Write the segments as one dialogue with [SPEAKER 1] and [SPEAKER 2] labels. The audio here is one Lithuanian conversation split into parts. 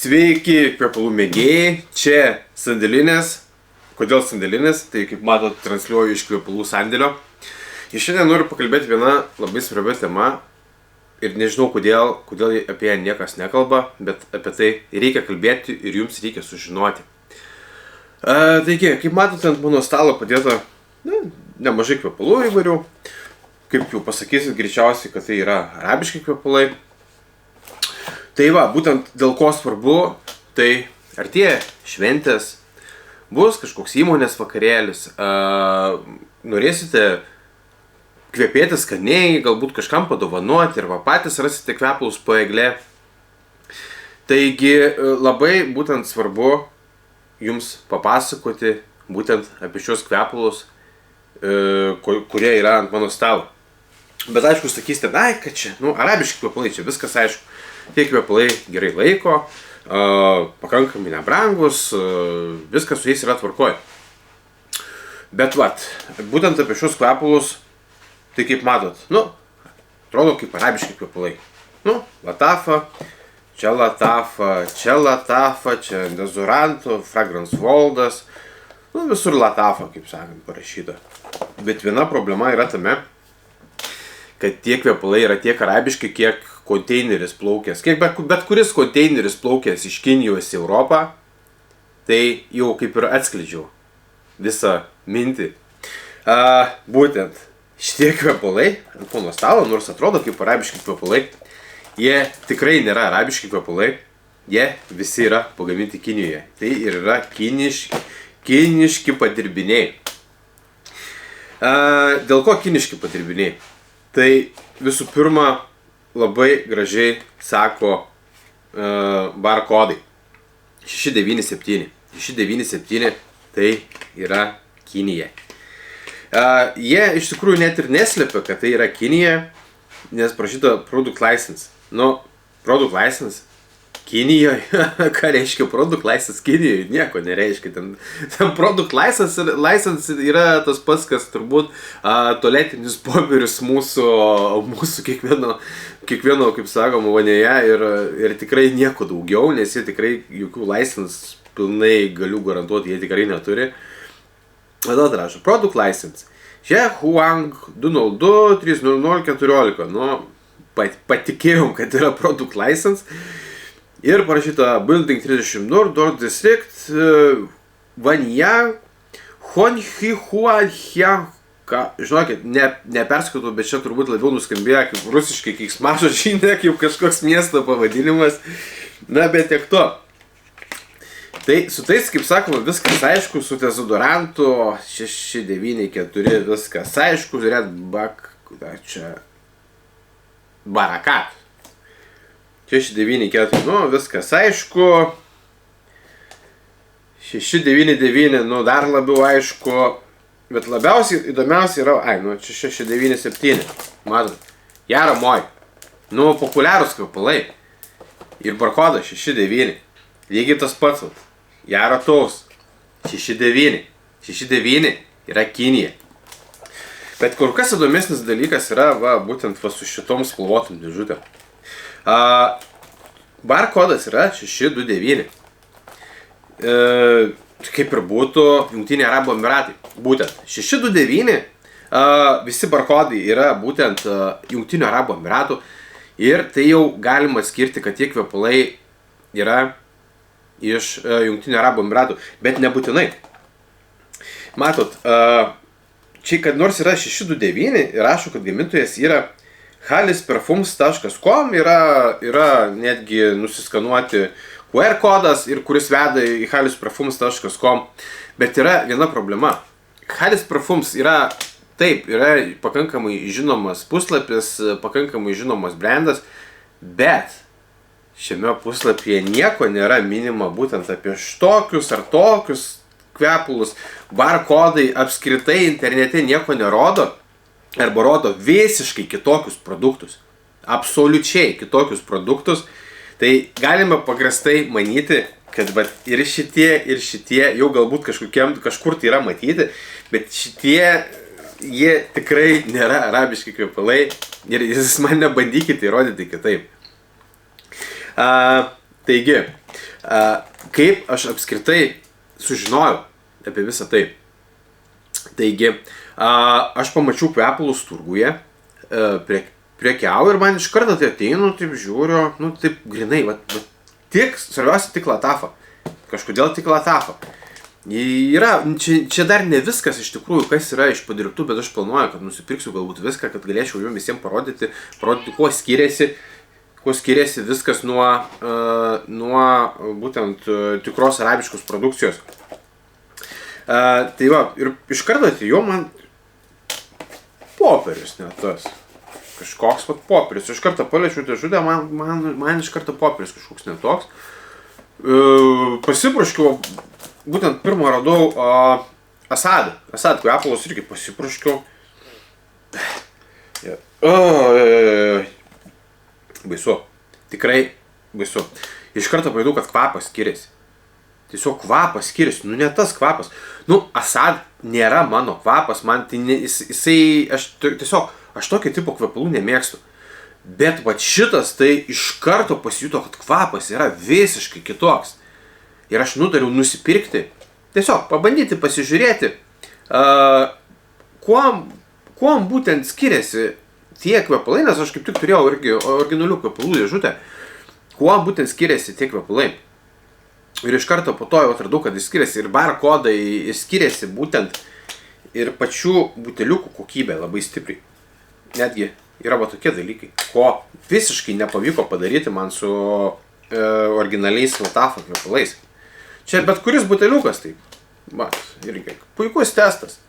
[SPEAKER 1] Sveiki, kvepalų mėgėjai, čia sandėlinės. Kodėl sandėlinės? Tai kaip matot, transliuoju iš kvepalų sandėlio. Ir šiandien noriu pakalbėti vieną labai svarbią temą. Ir nežinau, kodėl apie ją niekas nekalba, bet apie tai reikia kalbėti ir jums reikia sužinoti. Taigi, kaip matote, ant mano stalo padėta nemažai kvepalų įvairių. Kaip jau pasakysit, greičiausiai, kad tai yra arabiški kvepalai. Tai va, būtent dėl ko svarbu, tai artėja šventės, bus kažkoks įmonės vakarėlis, norėsite kvepėti skaniai, galbūt kažkam padovanoti, arba patys rasite kvepalus po egle. Taigi labai būtent svarbu jums papasakoti būtent apie šios kvepalus, kurie yra ant mano stalo. Bet aišku, sakysite, kad čia, arabiški kvepalai, čia viskas aišku. Tie kvepalai gerai laiko, pakankamai nebrangus, viskas su jais yra tvarkoj. Bet būtent apie šios kvepalus, tai kaip matot, atrodo kaip arabiški kvepalai. Latafa, čia dezoranto, fragrance voldas, visur latafa, kaip sakant, parašyta. Bet viena problema yra tame, kad tie kvepalai yra tiek arabiški, kiek konteineris plaukęs. Bet kuris konteineris plaukęs iš Kinijos į Europą, tai jau kaip ir atskleidžiau visą mintį. Būtent šitie kvepalai ant mano stalo, nors atrodo kaip arabiški kvepalai, jie tikrai nėra arabiški kvepalai, jie visi yra pagaminti Kinijoje. Tai ir yra kiniški padirbiniai. Dėl ko kiniški padirbiniai? Tai visų pirma, labai gražiai sako barkodai. 697. 697 tai yra Kinija. Jie iš tikrųjų net ir neslėpia, kad tai yra Kinija, nes prašyta product license. Product license Kinijoje. Ką reiškia product license Kinijoje? Nieko nereiškia. Ten product license yra tas pats, kas turbūt tualetinis popierius mūsų kiekvieno, kaip sakoma, vanėje ir tikrai nieko daugiau, nes jie tikrai jokių license pilnai galiu garantuoti, jie tikrai neturi. Tada rašo, product license. Čia Huang 202 300 14. Patikėjom, kad yra product license. Ir parašyta Building 30 Dort District, Vanyang, Honhihuahianka. Žinokit, neperskaitau, bet čia turbūt labiau nuskambėjo kaip rusiškai keiksmažodžiai, ne kaip kažkoks miesto pavadinimas. Bet tiek to. Tai su tais, kaip sakoma, viskas aišku, su dezodorantu 694 viskas aišku, žiūrėt, čia Barakat. 694, viskas aišku. 699, dar labiau aišku. Bet labiausiai įdomiausia yra, čia 697. Matot, jara moj. Populiarūs kvepalai. Ir barkodas 69. Lygiai tas pats, jara taus. 69. 69 yra Kinija. Bet kur kas įdomesnis dalykas yra, būtent su šitom spalvotom dėžutėm. Barkodas yra 629. Kaip ir būtų Jungtiniai Arabų Emiratai. Būtent 629 visi barkodai yra būtent Jungtinių Arabų Emiratų. Ir tai jau galima skirti, kad tie kvepalai yra iš Jungtinių Arabų Emiratų. Bet nebūtinai. Matot, čia kad nors yra 629 ir rašo, kad gamintojas yra halisperfumes.com, yra netgi nusiskanuoti QR kodas, ir kuris veda į halisperfumes.com. Bet yra viena problema. Halisperfumes yra pakankamai žinomas puslapis, pakankamai žinomas brandas, bet šiame puslapyje nieko nėra minima būtent apie tokius ar tokius kvepalus. Barkodai apskritai internete nieko nerodo. Arba rodo visiškai kitokius produktus. Absoliučiai kitokius produktus. Tai galime pagrastai manyti, kad ir šitie jau galbūt kažkur tai yra matyti, bet jie tikrai nėra arabiški kvepalai ir jūs man nebandykite įrodyti kitaip. Taigi, kaip aš apskritai sužinojau apie visą tai. Taigi, aš pamačiau kvepalus turguje, prekiauju ir man iš karto tai ateinu, taip žiūriu, nu taip grinai, svarbiausia tik latafą. Kažkodėl tik latafą. Čia dar ne viskas iš tikrųjų, kas yra iš padirbtų, bet aš planuoju, kad nusipirksiu galbūt viską, kad galėčiau jums visiems parodyti, kuo skiriasi viskas nuo būtent tikros arabiškos produkcijos. Tai va, ir iš karto atėjau man popierius net tas. Kažkoks popierius. Iš karto paliečiau dėžutę, man iš karto popierius kažkoks netoks. Pasipruškiau, būtent pirmą radau Asad kvepalus irgi pasipruškiau. Baisu. Tikrai baisu. Iš karto pajutau, kad kvapas skiriasi. Tiesiog kvapas skiriasi, ne tas kvapas. Asad nėra mano kvapas, man tai aš tokio tipo kvepalų nemėgstu. Bet šitas tai iš karto pasijuto, kad kvapas yra visiškai kitoks. Ir aš nutariau nusipirkti, tiesiog pabandyti pasižiūrėti, kuom būtent skiriasi tie kvepalai, nes aš kaip tik turėjau irgi originalių kvepalų dėžutę, kuom būtent skiriasi tie kvepalai. Ir iš karto po to jau atradau, kad jis skiriasi ir barkodai, ir skiriasi būtent ir pačių buteliukų kokybė labai stipriai. Netgi yra tokie dalykai, ko visiškai nepavyko padaryti man su originaliais latafo kvepalais. Čia bet kuris buteliukas, tai irgi puikus testas.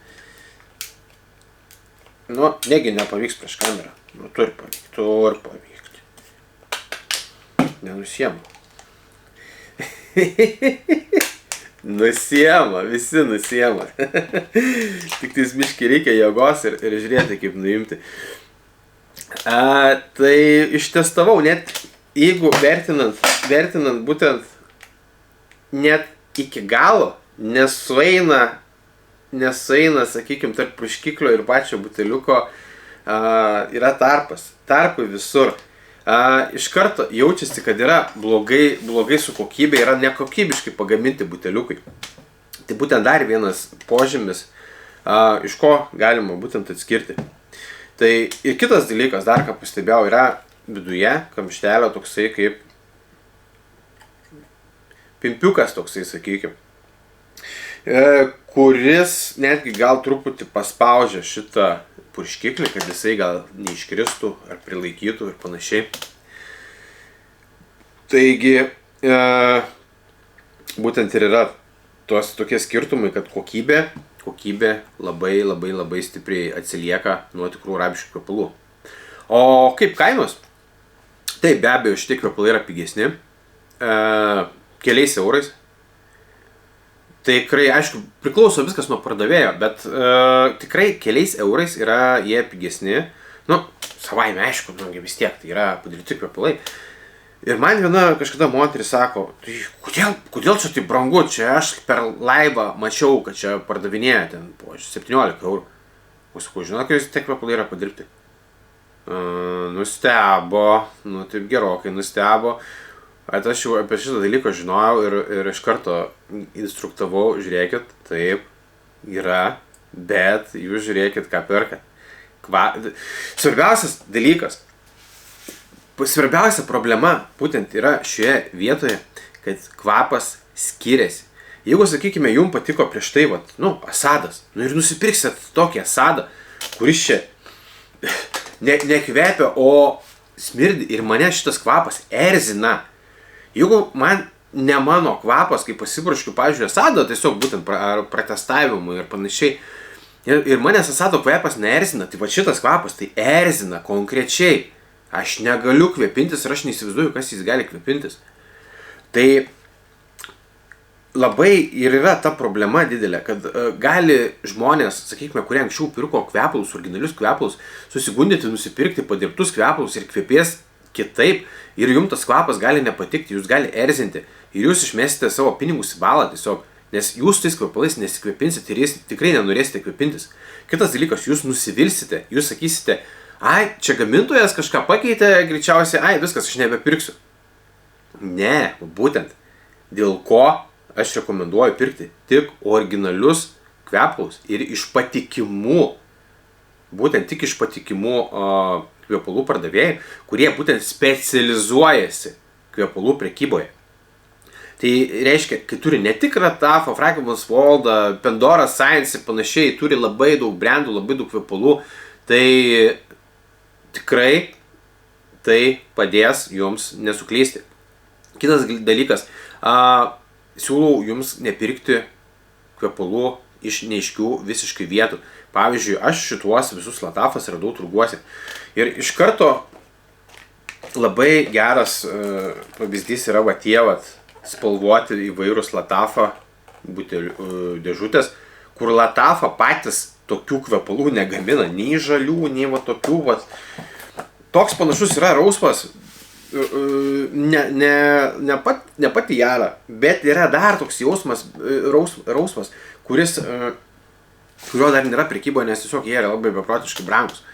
[SPEAKER 1] Negi nepavyks prieš kamerą. Turi pavykti. Nenusiema. Nusiema, visi nusiema. Tik tais biškį reikia jėgos ir žiūrėti, kaip nuimti. Tai ištestavau, net jeigu vertinant būtent net iki galo nesueina, sakykime, tarp purškiklio ir pačio buteliuko yra tarpai visur. Iš karto jaučiasi, kad yra blogai su kokybė, yra nekokybiškai pagaminti buteliukai. Tai būtent dar vienas požymis, iš ko galima būtent atskirti. Tai ir kitas dalykas, dar ką pastebėjau, yra viduje kamštelio toksai kaip pimpiukas toksai, sakykime, kuris netgi gal truputį paspaudžia šitą purškiklį, kad jisai gal neiškristų ar prilaikytų ir panašiai. Taigi, būtent ir yra tokie skirtumai, kad kokybė labai stipriai atsilieka nuo tikrų arabiškų kvepalų. O kaip kainos? Tai be abejo, šitie kvepalai yra pigesni, keliais eurais. Tikrai, aišku, priklauso viskas nuo pardavėjo, bet tikrai keliais eurais yra jie pigesni. Savaime, aišku, vis tiek, tai yra padaryti kvepalai. Ir man viena kažkada moteris sako, tai kodėl čia taip brangu, čia aš per laivą mačiau, kad čia pardavinėja ten po 17 eurų. O sakau, žinok, kad tie kvepalai yra padirbti. Nustebo, taip gerokai nustebo. Aš jau apie šitą dalyką žinojau ir iš karto instruktavau, žiūrėkit, taip, yra, bet jūs žiūrėkit, ką perkat. Svarbiausias dalykas, svarbiausia problema būtent yra šioje vietoje, kad kvapas skiriasi. Jeigu, sakykime, jums patiko prieš tai, Asadas, ir nusipirksit tokį Asadą, kuris čia nekvepia, o smirdi ir mane šitas kvapas erzina. Jeigu man ne mano kvapas, kai pasipurškiu, pavyzdžiui, Asado, tiesiog būtent pratestavimui ir panašiai, ir manęs Asado kvapas neerzina, tai šitas kvapas tai erzina konkrečiai. Aš negaliu kvepintis ir aš neįsivaizduoju, kas jis gali kvepintis. Tai labai ir yra ta problema didelė, kad gali žmonės, sakykime, kurie anksčiau pirko kvepalus, originalius kvepalus, susigundyti, nusipirkti padirbtus kvepalus ir kvepės kitaip, ir jums tas kvapas gali nepatikti, jūs gali erzinti, ir jūs išmesite savo pinigus į balą tiesiog, nes jūs tais kvepalais nesikvepinsit ir jis tikrai nenorėsite kvepintis. Kitas dalykas, jūs nusivilsite, jūs sakysite, čia gamintojas kažką pakeitė, greičiausiai, viskas, aš nebepirksiu. Ne, būtent dėl ko aš rekomenduoju pirkti tik originalius kvepalus ir iš patikimų, būtent tik iš patikimų kvepalų pardavėjų, kurie būtent specializuojasi kvepalų prekyboje. Tai reiškia, kai turi ne tik Ratafo, Fragrance World, Pandora Science ir panašiai, turi labai daug brandų, labai daug kvepalų, tai tikrai tai padės jums nesuklysti. Kitas dalykas, siūlau jums nepirkti kvepalų iš neaiškių visiškai vietų. Pavyzdžiui, aš šituos visus Latafas radau turguose. Ir iš karto labai geras pavyzdys yra tie spalvoti įvairūs Latafą dėžutės, kur Latafą patys tokių kvepalų negamina, nei žalių, nei tokių. Toks panašus yra rauspas, ne pati jara, bet yra dar toks jausmas, rauspas, kurio dar nėra prekyboje, nes tiesiog jie yra labai beprotiškai brangus.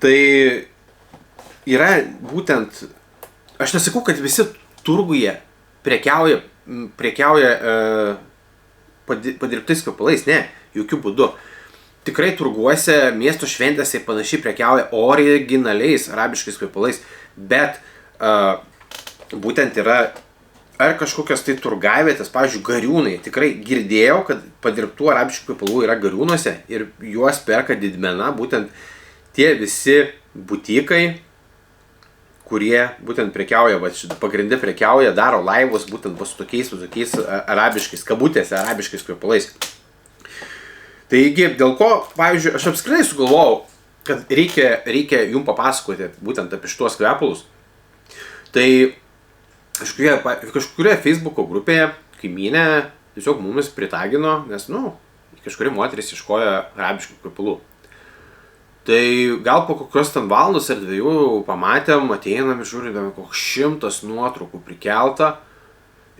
[SPEAKER 1] Tai yra būtent, aš nesakau, kad visi turguje prekiauja padirbtais kvepalais, ne, jokių būdų. Tikrai turguose, miesto šventėse ir panašiai prekiauja originaliais arabiškais kvepalais, bet būtent yra ar kažkokios tai turgavietės, pavyzdžiui, Gariūnai. Tikrai girdėjau, kad padirbtų arabiškų kvepalų yra Gariūnuose ir juos perka didmena, būtent tie visi butikai, kurie būtent prekiauja, pagrinde prekiauja, daro laivus būtent su tokiais arabiškais, kabutėse arabiškais kvepalais. Taigi, dėl ko, pavyzdžiui, aš apskritai sugalvojau, kad reikia jums papasakoti būtent apie šitos kvepalus. Tai kažkurioje Facebooko grupėje kaimynė tiesiog mumis pritagino, nes, kažkuri moteris ieškojo arabiškų kvepalų. Tai gal po kokios ten valandos ar 2 pamatėm, ateinam, žiūrėdami, koks 100 nuotraukų prikelta.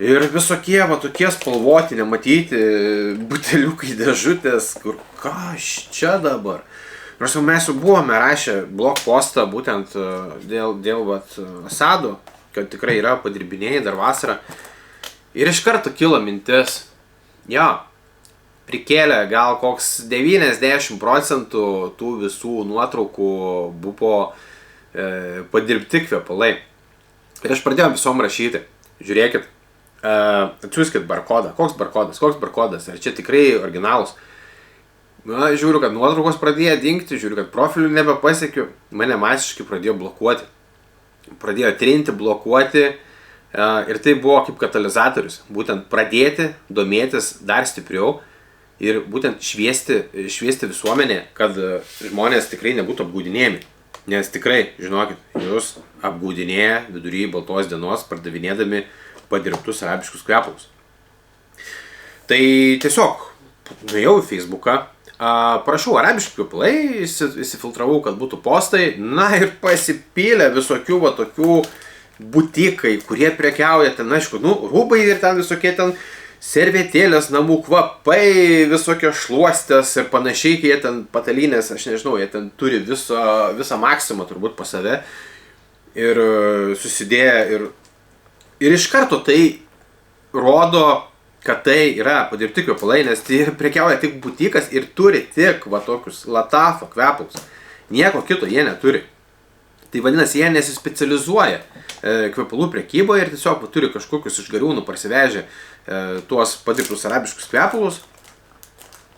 [SPEAKER 1] Ir visokie tokie spalvoti, nematyti buteliukai dėžutės, kur kas čia dabar. Nors mes jau buvome rašę blog postą būtent dėl Asado, kad tikrai yra padirbinėjai dar vasarą. Ir iš karto kilo mintis, prikėlė gal koks 90% tų visų nuotraukų buvo padirbti kvepalai. Ir aš pradėjau visom rašyti, žiūrėkit, atsiųskit barkodą. Koks barkodas? Ar čia tikrai originalus? Žiūriu, kad nuotraukos pradėjo dingti, žiūriu, kad profilių nebepasiekiu. Mane masiškai pradėjo blokuoti. Pradėjo trinti, blokuoti. Ir tai buvo kaip katalizatorius. Būtent pradėti domėtis dar stipriau. Ir būtent šviesti visuomenę, kad žmonės tikrai nebūtų apgaudinėjami. Nes tikrai, žinokit, jūs apgaudinėja vidury baltos dienos, pardavinėdami padirbtus arabiškus kvepalus. Tai tiesiog nuėjau į Facebooką, parašau arabiški kvepalai, įsifiltravau, kad būtų postai, ir pasipylė visokių tokių butikai, kurie prekiauja ten, aišku, rūbai ir ten visokie ten servetėlės, namų kvapai, visokios šluostės ir panašiai, kai jie ten patalynės, aš nežinau, jie ten turi visą maksimą turbūt pas save ir susidėję ir iš karto tai rodo, kad tai yra padirbti kvepalai, nes tai prekiauja tik butikas ir turi tik tokius Latafo kvepalus. Nieko kito jie neturi. Tai vadinasi, jie nesispecializuoja kvepalų prekyboje ir tiesiog turi kažkokius iš Gariūnų parsivežę tuos padirbtus arabiškus kvepalus.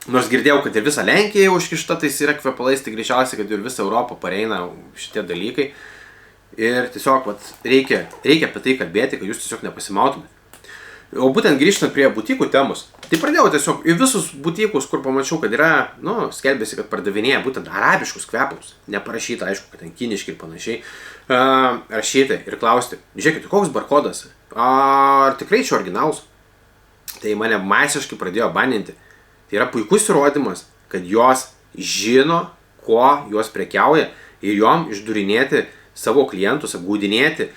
[SPEAKER 1] Nors girdėjau, kad ir visa Lenkija užkišta tais yra kvepalais, tai greičiausiai, kad ir visa Europa pareina šitie dalykai. Ir tiesiog reikia apie tai kalbėti, kad jūs tiesiog nepasimautumėte. O būtent grįžtant prie butikų temos, tai pradėjau tiesiog į visus butikus, kur pamačiau, kad yra, skelbėsi, kad pardavinėja būtent arabiškus kvepalus. Neparašyta, aišku, kad ten kiniški ir panašiai. Rašyti ir klausti, žiūrėkite, koks barkodas, ar tikrai čia originalus? Tai mane masiškai pradėjo baninti. Tai yra puikus įrodymas, kad jos žino, ko jos prekiauja ir jom išdurinėti savo klientus, apgaudinėti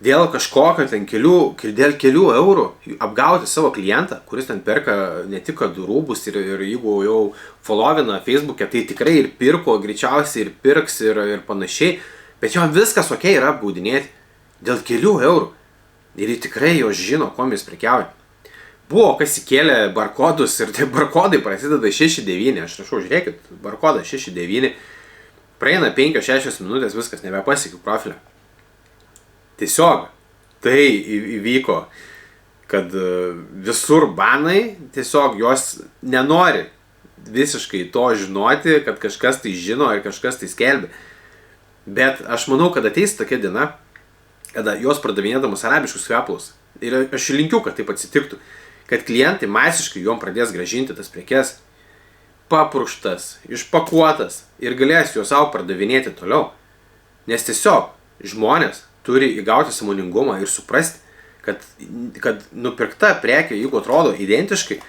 [SPEAKER 1] dėl kažkokio ten dėl kelių eurų, apgauti savo klientą, kuris ten perka ne tik kad rūbus ir jeigu jau followina Facebook'e, tai tikrai ir pirko, greičiausiai ir pirks ir panašiai, bet jom viskas okei yra apgaudinėti. Dėl kelių eurų. Ir jie tikrai jau žino, kuo jis prekiauja. Buvo, kas įkėlė barkodus ir tai barkodai prasideda 6-9. Aš rašau, žiūrėkit, barkodas 6-9. Praeina 5-6 minutės, viskas, nebepasiekiu profilio. Tiesiog tai įvyko, kad visur banai, tiesiog jos nenori visiškai to žinoti, kad kažkas tai žino ir kažkas tai skelbia. Bet aš manau, kad ateis tokia diena, kada jos pardavinėdamas arabiškus kvepalus. Ir aš linkiu, kad taip atsitiktų. Kad klientai masiškai jom pradės gražinti tas prekes, papurkštas, išpakuotas ir galės juos savo pardavinėti toliau. Nes tiesiog žmonės turi įgauti sąmoningumą ir suprasti, kad nupirkta prekė, jeigu atrodo identiškai,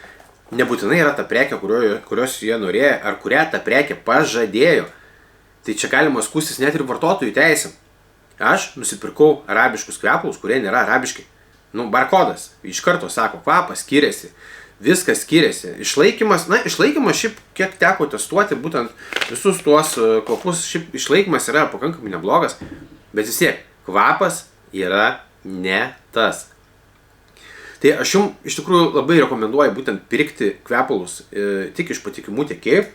[SPEAKER 1] nebūtinai yra ta prekė, kurios jie norėjo, ar kurią ta prekė pažadėjo. Tai čia galima skųstis net ir vartotojų teisėm. Aš nusipirkau arabiškus kvepalus, kurie nėra arabiški. Barkodas iš karto sako, kvapas skiriasi, viskas skiriasi. Išlaikymas šiaip kiek teko testuoti, būtent visus tuos kvapus, šiaip išlaikymas yra pakankamai neblogas, bet vis tiek, kvapas yra ne tas. Tai aš jums iš tikrųjų labai rekomenduoju būtent pirkti kvepalus tik iš patikimų tiekėjų,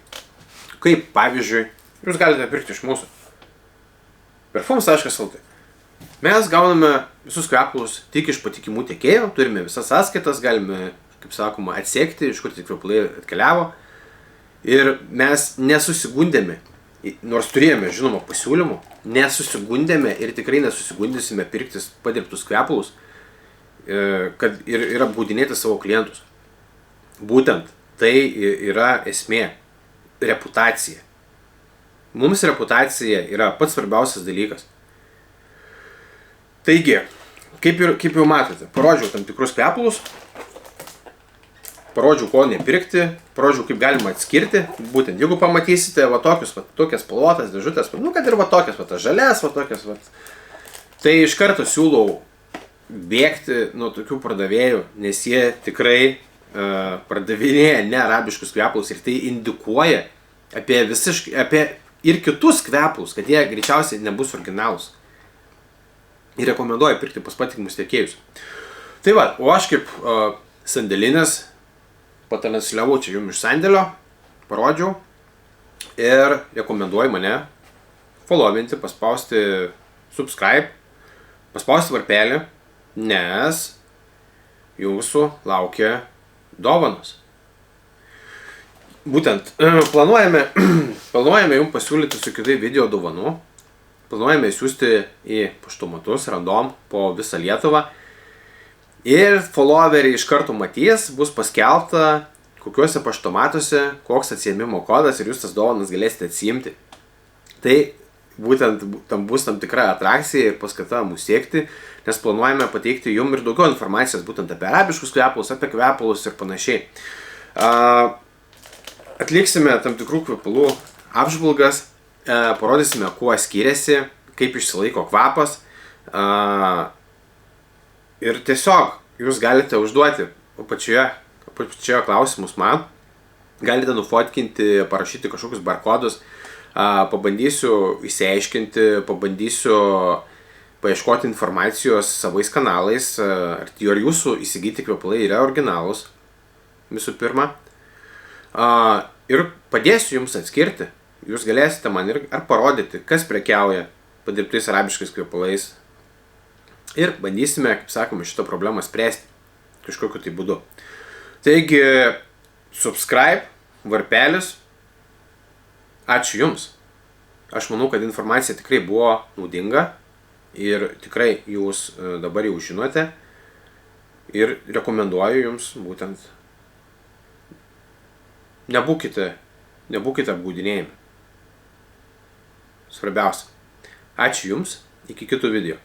[SPEAKER 1] kaip pavyzdžiui, jūs galite pirkti iš mūsų. Perfums.lt. Mes gauname visus kvepalus tik iš patikimų tiekėjų, turime visas sąskaitas, galime, kaip sakoma, atsekti, iš kur tie kvepalai atkeliavo. Ir mes nesusigundėme, nors turėjome, žinoma, pasiūlymų, nesusigundėme ir tikrai nesusigundysime pirktis padirbtus kvepalus, kad ir apgaudinėti savo klientus. Būtent tai yra esmė, reputacija. Mums reputacija yra pats svarbiausias dalykas. Taigi, kaip jau matote, parodžiau tam tikrus kvepalus, parodžiau, ko nepirkti, parodžiau, kaip galima atskirti. Būtent, jeigu pamatysite tokias spalvotas dėžutės, kad ir tokias, žalias, tokias, tai iš karto siūlau bėgti nuo tokių pardavėjų, nes jie tikrai pardavinėja ne arabiškus kvepalus ir tai indikuoja apie ir kitus kvepalus, kad jie greičiausiai nebus originalūs. Ir rekomenduoju pirkti pas patikimus tiekėjus. Tai va, o aš kaip sandėlinis patransliavau čia jums iš sandėlio, parodžiau ir rekomenduoju mane followinti, paspausti subscribe, paspausti varpelį, nes jūsų laukia dovanos. Būtent, planuojame jums pasiūlyti su kitai video dovanų. Planuojame siūsti į paštomatus random po visą Lietuvą. Ir followeriai iš karto matys, bus paskelbta, kokiuose paštomatuose, koks atsiėmimo kodas ir jūs tas dovanas galėsite atsiimti. Tai būtent tam bus tam tikra atrakcija ir paskata mūsų siekti, nes planuojame pateikti jums ir daugiau informacijos būtent apie arabiškus kvepalus, apie kvepalus ir panašiai. Atliksime tam tikrų kvepalų apžvalgas, parodysime, kuo skiriasi, kaip išsilaiko kvapas. Ir tiesiog jūs galite užduoti pačioje klausimus man. Galite nufotkinti, parašyti kažkokius barkodus. Pabandysiu įsiaiškinti, pabandysiu paieškoti informacijos savais kanalais. Ar jūsų įsigyti kvepalai yra originalūs, visų pirma. Ir padėsiu jums atskirti. Jūs galėsite man ar parodyti, kas prekiauja padirbtais arabiškais kvepalais. Ir bandysime, kaip sakoma, šitą problemą spręsti kažkokiu tai būdu. Taigi, subscribe, varpelis. Ačiū jums. Aš manau, kad informacija tikrai buvo naudinga ir tikrai jūs dabar jau žinote. Ir rekomenduoju jums būtent nebūkite apgaudinėjami. Svarbiausia. Ačiū jums, iki kitų video.